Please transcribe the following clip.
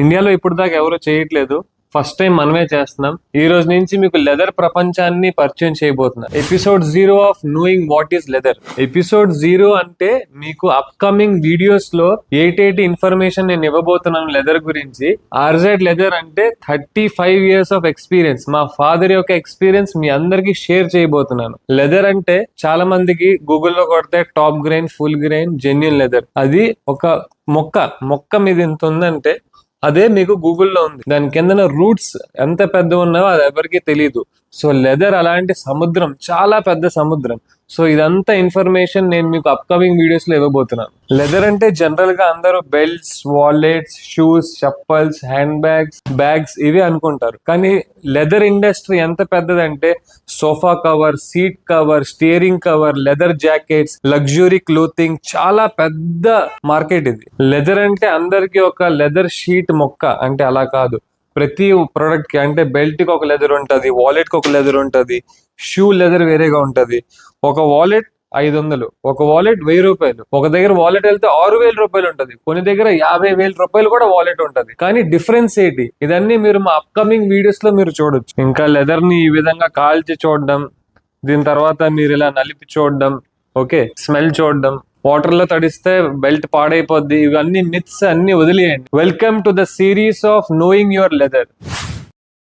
ఇండియాలో ఇప్పుడు దాకా ఎవరు చేయట్లేదు. ఫస్ట్ టైం మనమే చేస్తున్నాం. ఈ రోజు నుంచి మీకు లెదర్ ప్రపంచాన్ని పరిచయం చేయబోతున్నాం. Episode 0 of knowing what is leather. Episode 0 అంటే మీకు అప్కమింగ్ వీడియోస్ లో ఏటేటి ఇన్ఫర్మేషన్ నేను ఇవ్వబోతున్నాను లెదర్ గురించి. ఆర్జెడ్ లెదర్ అంటే 35 years ఆఫ్ ఎక్స్పీరియన్స్, మా ఫాదర్ యొక్క ఎక్స్పీరియన్స్ మీ అందరికి షేర్ చేయబోతున్నాను. లెదర్ అంటే చాలా మందికి గూగుల్లో కొడితే top grain, full grain, genuine leather. అది ఒక మొక్క మీద ఎంత ఉందంటే అదే మీకు గూగుల్లో ఉంది. దాని కిందన రూట్స్ ఎంత పెద్ద ఉన్నాయో అది ఎవరికి తెలియదు. సో లెదర్ అలాంటి సముద్రం, చాలా పెద్ద సముద్రం. సో ఇదంతా ఇన్ఫర్మేషన్ నేను మీకు అప్కమింగ్ వీడియోస్ లో ఇవ్వబోతున్నాను. లెదర్ అంటే జనరల్ గా అందరూ belts, wallets, shoes, chappals, hand bags ఇవి అనుకుంటారు. కానీ లెదర్ ఇండస్ట్రీ ఎంత పెద్దదంటే sofa cover, seat cover, steering cover, leather jackets, luxury clothing, చాలా పెద్ద మార్కెట్ ఇది. లెదర్ అంటే అందరికి ఒక లెదర్ షీట్ మొక్క అంటే అలా కాదు. ప్రతి ప్రోడక్ట్ కి అంటే బెల్ట్ కి ఒక లెదర్ ఉంటది, వాలెట్ కి ఒక లెదర్ ఉంటది, షూ లెదర్ వేరేగా ఉంటది. ఒక వాలెట్ 500, ఒక వాలెట్ 1000 రూపాయలు. ఒక దగ్గర వాలెట్ వెళ్తే 6000 రూపాయలు ఉంటది, కొన్ని దగ్గర 50,000 రూపాయలు కూడా వాలెట్ ఉంటది. కానీ డిఫరెన్స్ ఏంటి? ఇదన్నీ మీరు మా అప్కమింగ్ వీడియోస్ లో మీరు చూడొచ్చు. ఇంకా లెదర్ ని ఈ విధంగా కాల్చి చూడడం, దీని తర్వాత మీరు ఇలా నలిపి చూడడం, ఓకే, స్మెల్ చూడడం, వాటర్ లో తడిస్తే బెల్ట్ పాడైపోద్ది, ఇవన్నీ మిత్స్ అన్ని వదిలేయండి. Welcome to the series of knowing your leather.